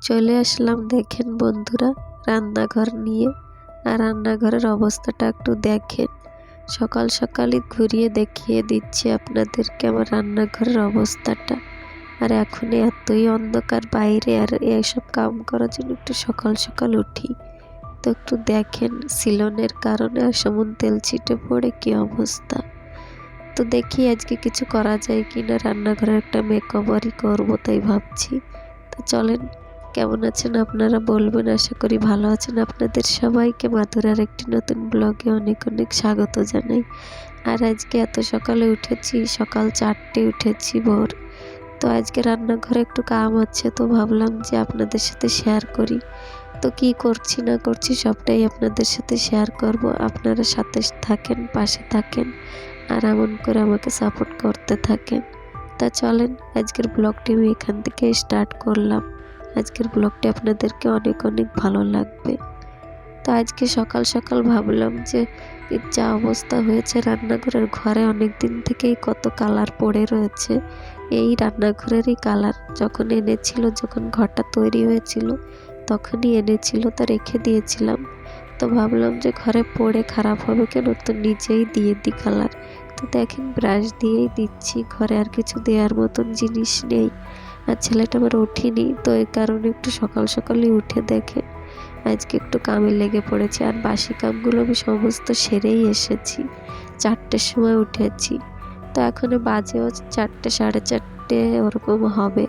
চলে আসলাম দেখেন বন্ধুরা রান্নাঘর নিয়ে। আর রান্নাঘরের অবস্থাটা একটু দেখেন। সকাল সকালই ঘুরিয়ে দেখিয়ে দিচ্ছি আপনাদেরকে আমার রান্নাঘরের অবস্থাটা। আর এখন এতই অন্ধকার বাইরে, আর এইসব কাম করার জন্য একটু সকাল সকাল উঠি। তো একটু দেখেন সিলনের কারণে আসমন তেল ছিটে পড়ে কি অবস্থা। তো দেখি আজকে কিছু করা যায় কি না, রান্নাঘরের একটা মেকওভারই করবো তাই ভাবছি। তো চলেন, কেমন আছেন আপনারা বলবেন, আশা করি ভালো আছেন। আপনাদের সবাইকে মাথুরার একটি নতুন ব্লগে অনেক অনেক স্বাগত জানাই। আর আজকে এত সকালে উঠেছি, সকাল 4টে উঠেছি ভোর। তো আজকে রান্নাঘরে একটু কাম আছে, তো ভাবলাম যে আপনাদের সাথে শেয়ার করি। তো কি করছি না করছি সবটাই আপনাদের সাথে শেয়ার করব। আপনারা সাথে থাকেন, পাশে থাকেন, আর এমন করে আমাকে সাপোর্ট করতে থাকেন। তা চলেন, আজকের ব্লগটি আমি এখান থেকে স্টার্ট করলাম। আজকের ব্লগটি আপনাদেরকে অনেক অনেক ভালো লাগবে। তো আজকে সকাল সকাল ভাবলাম যে যা অবস্থা হয়েছে রান্নাঘরের, ঘরে অনেক দিন থেকেই কত কালার পড়ে রয়েছে। এই রান্নাঘরেরই কালার যখন এনেছিল, যখন ঘরটা তৈরি হয়েছিল তখনই এনেছিল, তা রেখে দিয়েছিলাম। তো ভাবলাম যে ঘরে পড়ে খারাপ হবে কেন, তো নিজেই দিয়ে দিই কালার। তো দেখেন ব্রাশ দিয়েই দিচ্ছি, ঘরে আর কিছু দেওয়ার মতন জিনিস নেই। আর ছেলেটা আবার ওঠেনি, তো এই কারণে একটু সকাল সকালই উঠে দেখে আজকে একটু কামে লেগে পড়েছি। আর বাসি কামগুলো আমি সমস্ত সেরেই এসেছি। 4টের সময় উঠেছি, তো এখন বাজেও 4টে, 4:30 ওরকম হবে।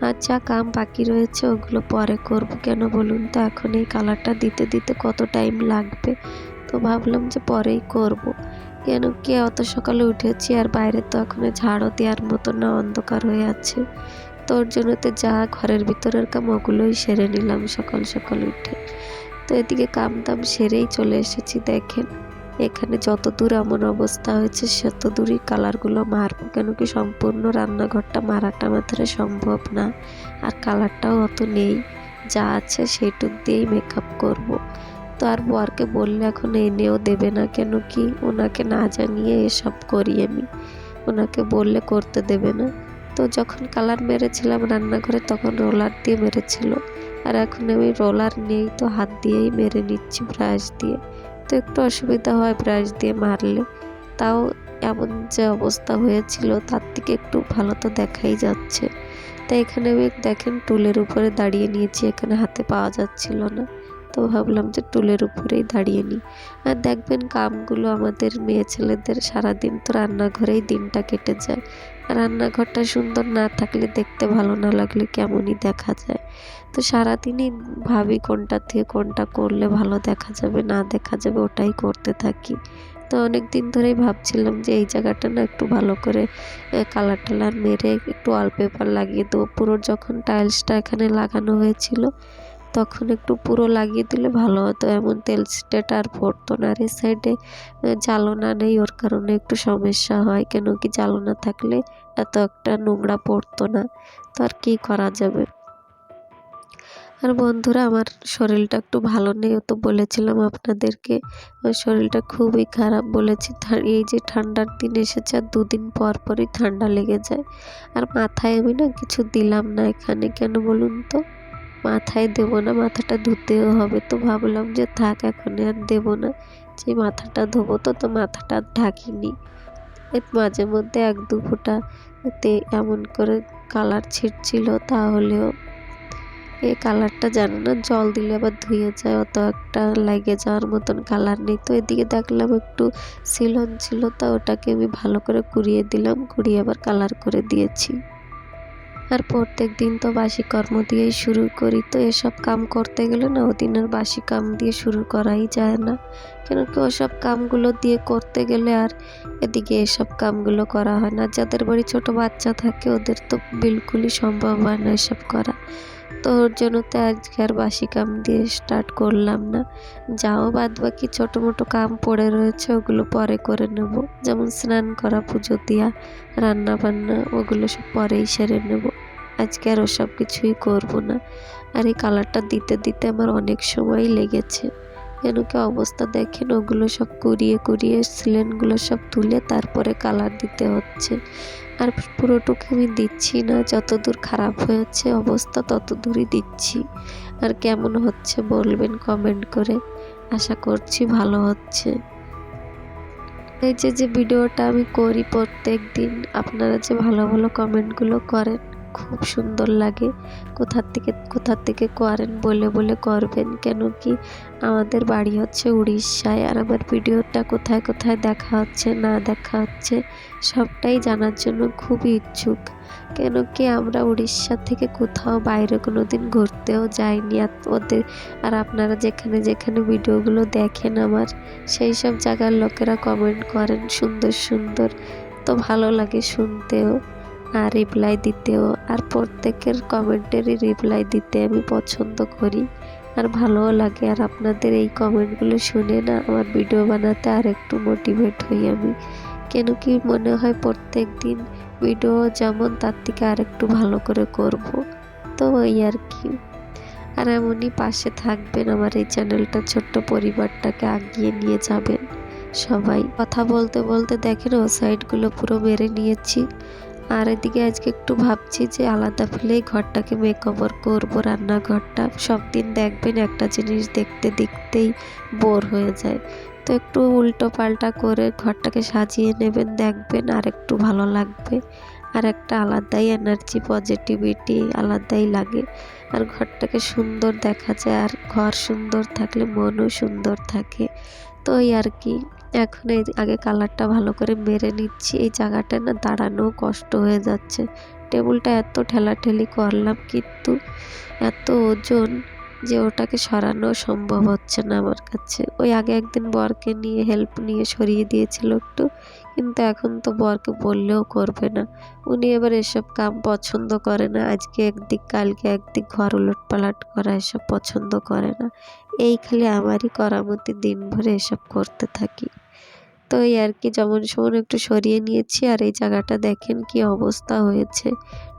আর যা কাম বাকি রয়েছে ওগুলো পরে করব, কেন বলুন তো, এখন এই কালারটা দিতে দিতে কত টাইম লাগবে। তো ভাবলাম যে পরেই করব, কেন কি অত সকালে উঠেছি আর বাইরে তো এখন ঝাড়ও দেওয়ার মতো না, অন্ধকার হয়ে আছে। তোর জন্য তো যা ঘরের ভিতরের কাম ওগুলোই সেরে নিলাম সকাল সকাল উঠে। তো এদিকে কাম দাম সেরেই চলে এসেছি। দেখেন এখানে যত দূর এমন অবস্থা হয়েছে তত দূরই কালারগুলো মারবো, কেন কি সম্পূর্ণ রান্নাঘরটা মারাটা মাত্র সম্ভব না। আর কালারটাও অত নেই, যা আছে সেইটুক দিয়েই মেকআপ করব। তো আর বরকে বললে এখন এনেও দেবে না, কেন কি ওনাকে না জানিয়ে এসব করি আমি, ওনাকে বললে করতে দেবে না। তো যখন কালার মেরেছিলাম রান্নাঘরে তখন রোলার দিয়ে মেরেছিল, আর এখন আমি রোলার নেই, তো হাত দিয়েই মেরে নিচ্ছি ব্রাশ দিয়ে। তো একটু অসুবিধা হয় ব্রাশ দিয়ে মারলে, তাও এমন যে অবস্থা হয়েছিল তার থেকে একটু ভালো তো দেখাই যাচ্ছে। তাই এখানে আমি দেখেন টুলের উপরে দাঁড়িয়ে নিয়েছি, এখানে হাতে পাওয়া যাচ্ছিল না, তো ভাবলাম যে টুলের উপরেই দাঁড়িয়ে নিই। আর দেখবেন কামগুলো আমাদের মেয়ে ছেলেদের সারাদিন তো রান্নাঘরেই দিনটা কেটে যায়। রান্নাঘরটা সুন্দর না থাকলে, দেখতে ভালো না লাগলে কেমনই দেখা যায়। তো সারাদিনই ভাবি কোনটা থেকে কোনটা করলে ভালো দেখা যাবে না দেখা যাবে, ওটাই করতে থাকি। তো অনেক দিন ধরেই ভাবছিলাম যে এই জায়গাটা না একটু ভালো করে কালার টালার মেরে একটু ওয়ালপেপার লাগিয়ে দেবো। পুরো যখন টাইলসটা এখানে লাগানো হয়েছিল তখন একটু পুরো লাগিয়ে দিলে ভালো হতো, এমন তেল ছিটেটা আর পড়তো না। আর এই সাইডে জ্বালানা নেই, ওর কারণে একটু সমস্যা হয়, কেন কি জ্বালানা থাকলে এত একটা নোংরা পড়তো না। তো আর কী করা যাবে। আর বন্ধুরা আমার শরীরটা একটু ভালো নেই, তো বলেছিলাম আপনাদেরকে আমার শরীরটা খুবই খারাপ বলেছি। এই যে ঠান্ডার দিন এসেছে আর 2 দিন পর পরই ঠান্ডা লেগে যায়। আর মাথায় আমি না কিছু দিলাম না এখানে, কেন বলুন তো, মাথায় দেবো না, মাথাটা ধুতেও হবে। তো ভাবলাম যে থাক এখন আর দেবো না, যে মাথাটা ধোবো, তো মাথাটা ঢাকিনি। মাঝে মধ্যে 1-2 ফোঁটা এমন করে কালার ছিটছিল, তাহলেও এই কালারটা জানো না জল দিলে আবার ধুয়ে যায়, অত একটা লেগে যাওয়ার মতন কালার নেই। তো এদিকে দেখলাম একটু সিলন ছিল, তা ওটাকে আমি ভালো করে কুড়িয়ে দিলাম, কুড়িয়ে আবার কালার করে দিয়েছি। আর প্রত্যেক দিন তো বাসি কর্ম দিয়েই শুরু করি, তো এসব কাম করতে গেলে না ওদিন আর বাসি কাম দিয়ে শুরু করাই যায় না, কেন কি ওসব কামগুলো দিয়ে করতে গেলে আর এদিকে এসব কামগুলো করা হয় না। যাদের বাড়ি ছোট বাচ্চা থাকে ওদের তো বিলকুলই সম্ভব হয় না এসব করা। তো ওর জন্য তো আজকে আর বাসি কাম দিয়ে স্টার্ট করলাম না। যাও বাদ বাকি ছোটো মোটো কাম পড়ে রয়েছে ওগুলো পরে করে নেব, যেমন স্নান করা, পুজো দেওয়া, রান্না বান্না, ওগুলো সব পরেই সেরে নেব। আজকে আর ওসব কিছুই করব না। আর এই কালারটা দিতে দিতে আমার অনেক সময় লেগেছে। কেন কি অবস্থা দেখেন, ওগুলো সব কুড়িয়ে কুড়িয়ে সিলেনগুলো সব তুলে তারপরে কালার দিতে হচ্ছে। আর পুরোটুকু আমি দিচ্ছি না, যতদূর খারাপ হয়েছে অবস্থা তত দূরই দিচ্ছি। আর কেমন হচ্ছে বলবেন কমেন্ট করে, আশা করছি ভালো হচ্ছে। এই যে ভিডিওটা আমি করি প্রত্যেক দিন, আপনারা যে ভালো ভালো কমেন্টগুলো করেন খুব সুন্দর লাগে। কোথা থেকে করেন বলে বলে করবেন, কেন কি আমাদের বাড়ি হচ্ছে উড়িষ্যায়। আর আমার ভিডিওটা কোথায় কোথায় দেখা হচ্ছে না দেখা হচ্ছে সবটাই জানার জন্য খুবই ইচ্ছুক। কেন কি আমরা উড়িষ্যা থেকে কোথাও বাইরে কোনো দিন ঘুরতেও যাইনি। আর আপনারা যেখানে যেখানে ভিডিওগুলো দেখেন আমার, সেই সব জায়গার লোকেরা কমেন্ট করেন সুন্দর সুন্দর, তো ভালো লাগে শুনতেও আর রিপ্লাই দিতেও। আর প্রত্যেকের কমেন্টেরই রিপ্লাই দিতে আমি পছন্দ করি আর ভালোও লাগে। আর আপনাদের এই কমেন্টগুলো শুনে না আমার ভিডিও বানাতে আর একটু মোটিভেট হই আমি। কেন কি মনে হয় প্রত্যেক দিন ভিডিও যেমন তার থেকে আর একটু ভালো করে করব, তো ওই আর কি। আর এমনই পাশে থাকবেন, আমার এই চ্যানেলটা ছোট্ট পরিবারটাকে আগিয়ে নিয়ে যাবেন সবাই। কথা বলতে বলতে দেখেন ও সাইডগুলো পুরো মেরে নিয়েছি। আর এদিকে আজকে একটু ভাবছি যে আলাদা ফেলেই ঘরটাকে মেকওভার করবো, রান্নাঘরটা। সব দিন দেখবেন একটা জিনিস দেখতে দেখতেই বোর হয়ে যায়, তো একটু উল্টো পাল্টা করে ঘরটাকে সাজিয়ে নেবেন, দেখবেন আর একটু ভালো লাগবে। আর একটা আলাদাই এনার্জি পজিটিভিটি আলাদাই লাগে, আর ঘরটাকে সুন্দর দেখা যায়। আর ঘর সুন্দর থাকলে মনও সুন্দর থাকে, তো এই আর কি। এখন এই আগে কালারটা ভালো করে মেরে নিচ্ছি। এই জায়গাটা না দাঁড়ানো কষ্ট হয়ে যাচ্ছে, টেবিলটা এত ঠেলাঠেলি করলাম কিন্তু এত ওজন যে ওটাকে সরানো সম্ভব হচ্ছে না আমার কাছে। ওই আগে একদিন বরকে নিয়ে হেল্প নিয়ে সরিয়ে দিয়েছিল একটু, কিন্তু এখন তো বরকে বললেও করবে না। উনি এবার এসব কাম পছন্দ করে না, আজকে একদিক কালকে একদিক ঘর উলট পালট করা এসব পছন্দ করে না। এই খালি আমারই করামতি দিন ভরে এসব করতে থাকি, তো এই আর কি। যেমন সেমন একটু সরিয়ে নিয়েছি। আর এই জায়গাটা দেখেন কি অবস্থা হয়েছে,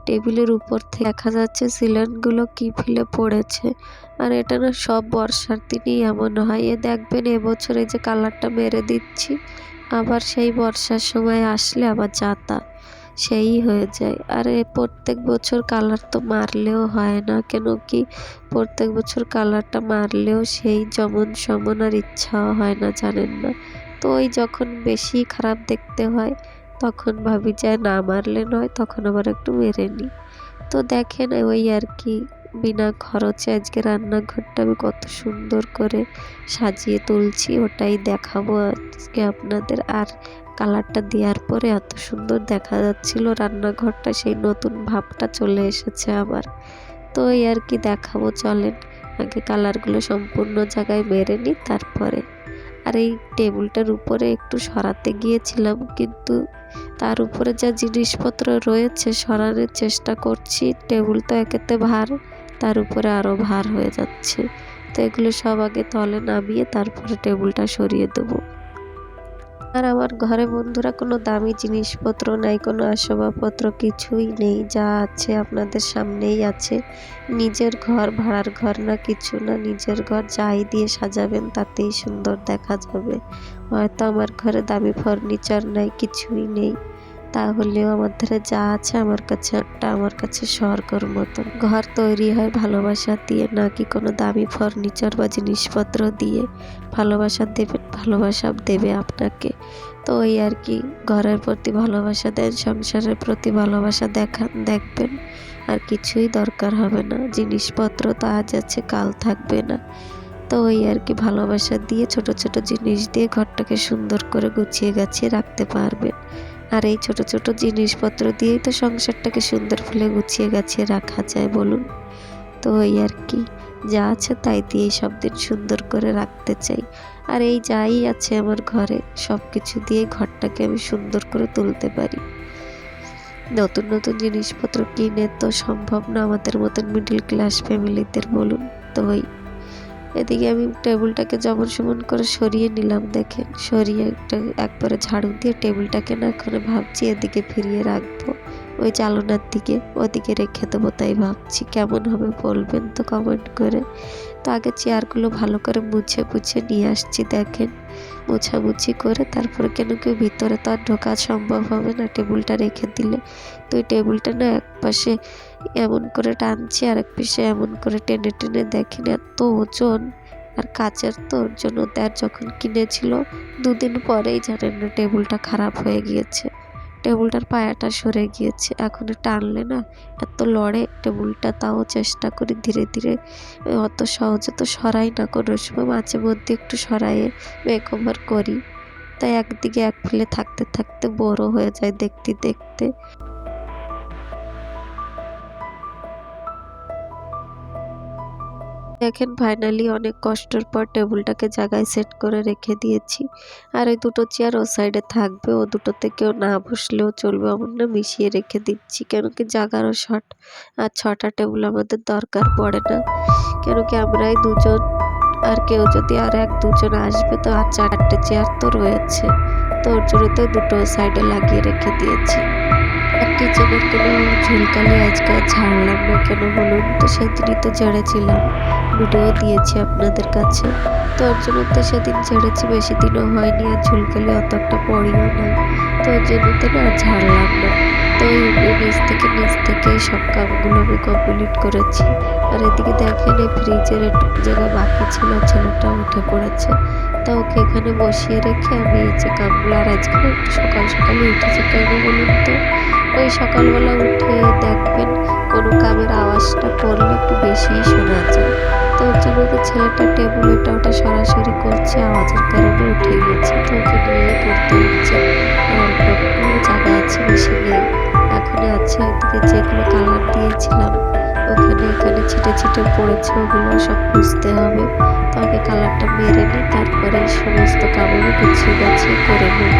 টেবিলের উপর থেকে দেখা যাচ্ছে সিলিন্ডারগুলো কি ফেলে পড়েছে। আর এটা না সব বর্ষার দিনই এমন হয়। দেখবেন এবছর এই যে কালারটা মেরে দিচ্ছি, আবার সেই বর্ষার সময় আসলে আবার যাতা সেই হয়ে যায়। আর প্রত্যেক বছর কালার তো মারলেও হয় না, কেন কি প্রত্যেক বছর কালারটা মারলেও সেই যেমন সমন আর ইচ্ছাও হয় না, জানেন না। তো ওই যখন বেশি খারাপ দেখতে হয় তখন ভাবি যায় না মারলে নয়, তখন আবার একটু মেরে নিই। তো দেখেন ওই আর কি, বিনা খরচে আজকে রান্নাঘরটা আমি কত সুন্দর করে সাজিয়ে তুলছি, ওটাই দেখাবো আজকে আপনাদের। আর কালারটা দেওয়ার পরে এত সুন্দর দেখা যাচ্ছিল রান্নাঘরটা, সেই নতুন ভাবটা চলে এসেছে আবার। তো এই আর কি দেখাবো, চলেন আগে কালারগুলো সম্পূর্ণ জায়গায় মেরে নিই তারপরে। আর এই টেবিলটার উপরে একটু সরাতে গিয়েছিলাম, কিন্তু তার উপরে যা জিনিসপত্র রয়েছে সরানোর চেষ্টা করছি, টেবিল তো একেতে ভার, তার উপরে আরও ভার হয়ে যাচ্ছে। তো এগুলো সব আগে তলে নামিয়ে তারপরে টেবিলটা সরিয়ে দেবো। আর আমার ঘরে বন্ধুরা কোনো দামি জিনিসপত্র নাই, কোনো আসবাবপত্র কিছুই নেই, যা আছে আপনাদের সামনেই আছে। নিজের ঘর, ভাড়ার ঘর না কিছু না, নিজের ঘর যাই দিয়ে সাজাবেন তাতেই সুন্দর দেখা যাবে। হয়তো আমার ঘরে দামি ফার্নিচার নাই, কিছুই নেই, তাহলেও আমার ধারে যা আছে আমার কাছে স্বর্গর মতন। ঘর তৈরি হয় ভালোবাসা দিয়ে, নাকি কোনো দামি ফার্নিচার বা জিনিসপত্র দিয়ে। ভালোবাসা দেবেন, ভালোবাসা দেবে আপনাকে। তো ওই আর কি, ঘরের প্রতি ভালোবাসা দেন, সংসারের প্রতি ভালোবাসা দেখান, দেখবেন আর কিছুই দরকার হবে না। জিনিসপত্র তো আজ আছে কাল থাকবে না। তো ওই আর কি, ভালোবাসা দিয়ে ছোট ছোট জিনিস দিয়ে ঘরটাকে সুন্দর করে গুছিয়ে গাছিয়ে রাখতে পারবেন। আর এই ছোট ছোট জিনিসপত্র দিয়েই তো সংসারটাকে সুন্দর ফুলে গুছিয়ে গাছিয়ে রাখা যায় বলুন। তো ওই আর কি, যা আছে তাই দিয়েই সব দিন সুন্দর করে রাখতে চাই। আর এই যাই আছে আমার ঘরে সব কিছু দিয়ে ঘরটাকে আমি সুন্দর করে তুলতে পারি। নতুন নতুন জিনিসপত্র কিনে তো সম্ভব না আমাদের মতন মিডল ক্লাস ফ্যামিলিদের বলুন। তো ওই এদিকে আমি টেবিলটাকে যেমন সেমন করে সরিয়ে নিলাম, দেখেন সরিয়ে একবারে ঝাড়ু দিয়ে টেবিলটাকে না এখন ভাবছি এদিকে ফিরিয়ে রাখবো, ওই জানলার দিকে ওদিকে রেখে দেবো। তাই ভাবছি কেমন হবে বলবেন তো কমেন্ট করে। তো আগে চেয়ারগুলো ভালো করে মুছে পুছে নিয়ে আসছি। দেখেন মোছামুছি করে তারপরে, কেন কি ভিতরে তো আর ঢোকা সম্ভব হবে না টেবিলটা রেখে দিলে। তো ওই টেবিলটা না এক পাশে এমন করে টানছি আর এক পাশে এমন করে টেনে টেনে, দেখেন এত ওজন। আর কাচের তো, ওর জন্য তার যখন কিনেছিল 2 দিন পরেই জানেন না টেবিলটা খারাপ হয়ে গিয়েছে। টেবিলটার পায়াটা সরে গিয়েছে, এখন টানলে না এত লড়ে টেবিলটা। তাও চেষ্টা করি ধীরে ধীরে, অত সহজে তো সরাই না, কোনো সময় মাঝে মধ্যে একটু সরাইয়ে মেকওভার করি। তাই একদিকে এক ফেলে থাকতে থাকতে বড় হয়ে যায় দেখতে দেখতে। দেখেন ফাইনালি অনেক কষ্টের পর টেবিলটাকে জায়গায় সেট করে রেখে দিয়েছি। আর ওই দুটো চেয়ার ও সাইডে থাকবে, ও দুটোতে কেউ না বসলেও চলবে এমন না, মিশিয়ে রেখে দিচ্ছি। কেন কি জায়গারও শর্ট, আর 6টা টেবিল আমাদের দরকার পড়ে না। কেন কি আমরাই দুজন, আর কেউ যদি আর 1-2 জন আসবে তো আর 4টে চেয়ার তো রয়েছে। তো ওর জন্য তো দুটো সাইডে লাগিয়ে রেখে দিয়েছি। আর কিচেনের কোনো ঝুলকালি আজকে আর ঝাড়লাম না, কেন বলুন তো, সেদিনই তো ঝেড়েছিলাম, ভিডিও দিয়েছি আপনাদের কাছে। তো ওর জন্য তো সেদিন ঝেড়েছি, বেশি দিনও হয়নি, আর ঝুলকালি অত একটা পড়িও নাই। তো ওর জন্য তো না আর ঝাড়লাম না। তো নিচ থেকে সব কামগুলো আমি কমপ্লিট করেছি। আর এদিকে দেখেন এই ফ্রিজের একটু জায়গা বাকি ছিল, ছেলেটা উঠে পড়েছে। তা ওকে এখানে বসিয়ে রেখে আমি এই যে কামগুলো, আর আজকে একটু সকাল সকালে উঠেছি, কেন বলুন তো, ওই সকালবেলা উঠে দেখবেন কোনো কামের আওয়াজটা করলে একটু বেশিই শোনা যায়। তো ওর জন্য তো ছেলেটা টেবিলটা ওটা সরাসরি করছে, আওয়াজের কারণে উঠে গেছে। তো ওকে নিয়ে করতে হচ্ছে, আর অল্প একটু জায়গা আছে, বেশি নেই। এখন আছে ওদিকে যেগুলো কালার দিয়েছিলাম ওখানে এখানে ছিটে ছিটে পড়েছে, ওগুলো সব বুঝতে হবে। তো আগে কালারটা মেরে নিই, তারপরে সমস্ত কাপড় গুছিয়ে গাছিয়ে করে নেব।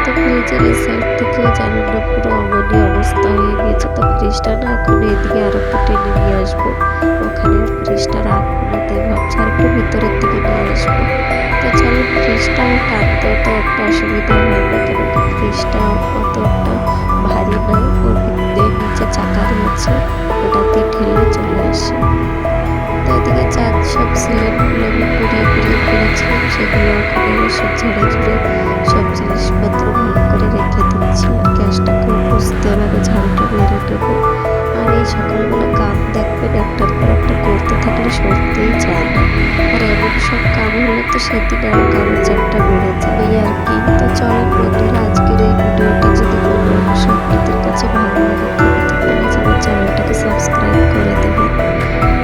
তো ফ্রিজের এই সাইড থেকেও জানেন না পুরো অমনি অবস্থা হয়ে গিয়েছে। তো ফ্রিজটা না এখন এদিকে আর একটু টেনে নিয়ে আসবো, ওখানে আর ফ্রিজটা রাখবো না, তাই ভাবছি আর একটু ভিতরের দিকে নিয়ে আসবো। তো চলো, ফ্রিজটাও টানতেও তো একটা অসুবিধা হয় না, কেন কি ফ্রিজটা অত একটা ভারী না, ওর ভিতরে নিচে চাকা রয়েছে, ওটাতে ঠেলে চলে আসে। তো এদিকে সব সিলিন্ডারগুলো আমি পুড়িয়ে ফেলেছিলাম, সেগুলো ওখানে সব ঝেড়ে ঝুড়ে সব জিনিসপত্র ভালো করে রেখে দিচ্ছি। আর গ্যাসটাকেও বুঝতে হবে, আমি ঝাড়ুটা মেরে নেবো। আর এই সকালবেলা কাম দেখবেন একটার পর একটা করতে থাকলে সরতেই চায় না। আর এমন সব কাম হলে তো সেদিন আরো কামের চাপটা বেড়ে যায়, এই আর কি। তো চলেন বন্ধুরা, আজকের এই ভিডিওটি যদি কোনো অংশ আপনাদের কাছে ভালো লাগে তো প্লিজ আমার চ্যানেলটাকে সাবস্ক্রাইব করে দেবেন,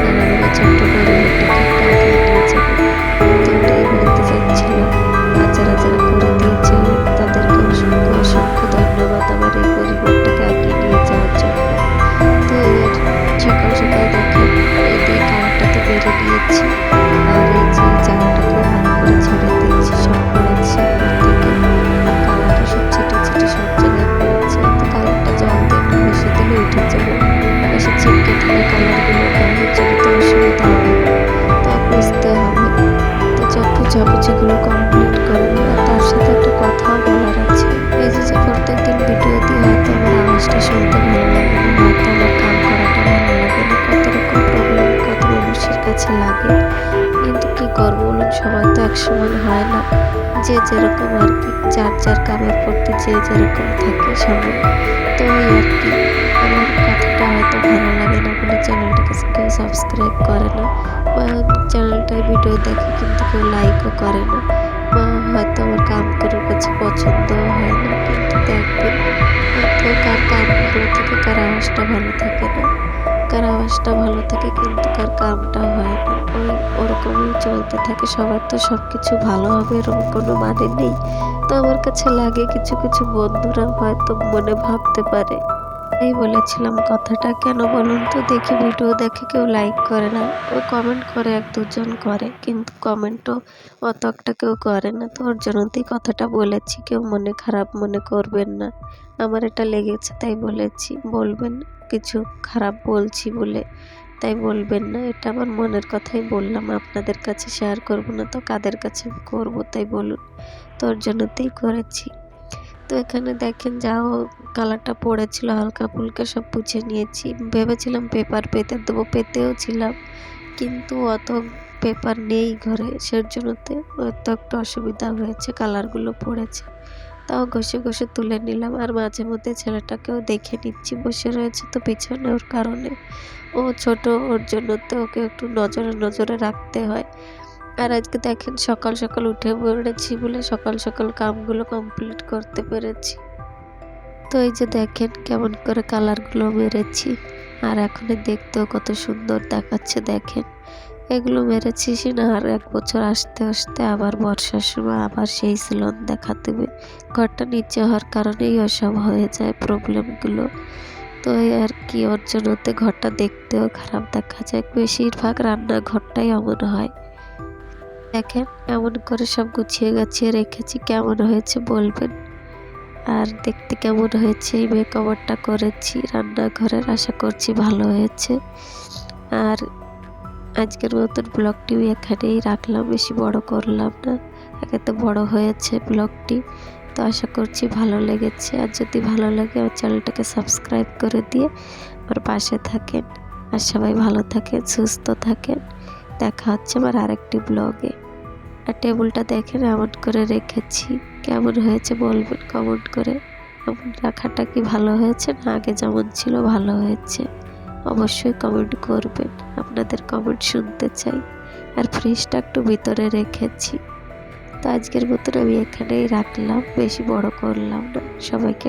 আর আমাদের ছোট্ট পরিবারটাকে একটু এগিয়ে নিয়ে যাবেন। তো এটাই বলতে চাচ্ছিলাম। আর যারা যারা করে দিয়েছিলেন তাদেরকে অসংখ্য অসংখ্য ধন্যবাদ আমার এই পরিবারটাকে এগিয়ে নিয়ে যাওয়ার জন্য। তো এর সকাল সকাল দেখেন এই দিয়ে কালারটা তো বেড়ে দিয়েছি, আর এই যে জায়গাটাকেও ভালো করে ছেড়ে দিয়েছি, সব করেছি প্রত্যেকে। আর কালারটা সব ছিটে ছিটে সব জায়গায় পড়েছে। তো কালারটা জল দিয়ে একটু ঘষে দিলে উঠে যাবে, বেশি চিপকে থাকা কালারগুলো গায়ের জন্য তো অসুবিধা হবে, তা বুঝতে হবে। তো ঝাপুঝিগুলো কমপ্লিট করে নিই। আর তার সাথে একটা কথাও বলার আছে, এই যে প্রত্যেকদিন ভিডিও দিয়ে হয়তো আমার আওয়াজটা শুনতে ভালো লাগে না, হয়তো আমার কাম করাটা ভালো লাগে না, কত রকম প্রবলেম কত মানুষের কাছে লাগে। কিন্তু কি করবো বলুন, সবাই তো এক সমান হয় না, যে যেরকম আর কি, যার যার কামের প্রতি যে যেরকম থাকে সমান। তো ওই আর কি, আমার কথাটা হয়তো ভালো লাগে না বলে চ্যানেলটাকে কেউ সাবস্ক্রাইব করে না, বা চ্যানেলটায় ভিডিও দেখে কিন্তু কেউ লাইকও করে না, বা হয়তো আমার কাম করার কাছে পছন্দও হয় না। কিন্তু দেখবেন হয়তো কার কাম ভালো থাকে, কার আওয়াজটা ভালো থাকে না, কার আওয়াজটা ভালো থাকে কিন্তু কার কামটা হয় না। ওরকমই চলতে থাকে, সবার তো সব কিছু ভালো হবে এরকম কোনো মানে নেই। তো আমার কাছে লাগে কিছু কিছু বন্ধুরা হয়তো মনে ভাবতে পারে, এই বলেছিলাম কথাটা। কেন বলুন তো, দেখি ভিডিও দেখে কেউ লাইক করে না, ও কমেন্ট করে 1-2 জন করে, কিন্তু কমেন্টও অত একটা কেউ করে না। তো ওর জন্যতেই কথাটা বলেছি, কেউ মনে খারাপ মনে করবেন না, আমার এটা লেগেছে তাই বলেছি। বলবেন কিছু খারাপ বলছি বলে, তাই বলবেন না, এটা আমার মনের কথাই বললাম, আপনাদের কাছে শেয়ার করব না তো কাদের কাছে করব, তাই বলুন। তো ওর জন্যতেই করেছি। তো এখানে দেখেন যাও কালারটা পড়েছিল হালকা ফুলকা সব পুছে নিয়েছি, ভেবেছিলাম পেপার পেতে দেবো, পেতেও ছিলাম, কিন্তু অত পেপার নেই ঘরে, সের জন্যতে হয়তো একটু অসুবিধা হয়েছে, কালারগুলো পড়েছে। তাও ঘষে ঘষে তুলে নিলাম। আর মাঝে মধ্যে ছেলেটাকেও দেখে নিচ্ছি, বসে রয়েছে তো পিছনে, ওর কারণে ও ছোট, ওর জন্য তো ওকে একটু নজরে নজরে রাখতে হয়। আর আজকে দেখেন সকাল সকাল উঠে পড়েছি বলে সকাল সকাল কামগুলো কমপ্লিট করতে পেরেছি। তো এই যে দেখেন কেমন করে কালারগুলো মেরেছি, আর এখন দেখতেও কত সুন্দর দেখাচ্ছে। দেখেন এগুলো মেরেছি না, আর 1 বছর আসতে আসতে আবার বর্ষার সময় আবার সেই সিলন দেখা দেবে। ঘরটা নিচে হওয়ার কারণেই ওসব হয়ে যায় প্রবলেমগুলো। তো এই আর কি, ওর জন্যতে ঘরটা দেখতেও খারাপ দেখা যায়। বেশিরভাগ রান্নাঘরটাই এমন হয়। দেখেন এমন করে সব গুছিয়ে গাছিয়ে রেখেছি, কেমন হয়েছে বলবেন। আর দেখতে কেমন হয়েছে এই মেকওভারটা করেছি রান্নাঘরের, আশা করছি ভালো হয়েছে। আর আজকের মতন ব্লগটি এখানেই রাখলাম, বেশি বড় করলাম না, একে তো বড় হয়েছে ব্লগটি। তো আশা করছি ভালো লেগেছে। আর যদি ভালো লাগে আমার চ্যানেলটাকে সাবস্ক্রাইব করে দিয়ে আমার পাশে থাকেন। আর সবাই ভালো থাকেন, সুস্থ থাকেন। দেখা হচ্ছে আমার আরেকটি ব্লগে। আর টেবিলটা দেখেন এমন করে রেখেছি, কেমন হয়েছে বলবেন কমেন্ট করে। এমন রাখাটা কি ভালো হয়েছে না আগে যেমন ছিল ভালো হয়েছে? অবশ্যই কমেন্ট করবেন, আপনাদের কমেন্ট শুনতে চাই। আর ফ্রিজটা একটু ভিতরে রেখেছি। তো আজকের মতন আমি এখানেই রাখলাম, বেশি বড় করলাম না। সবাইকে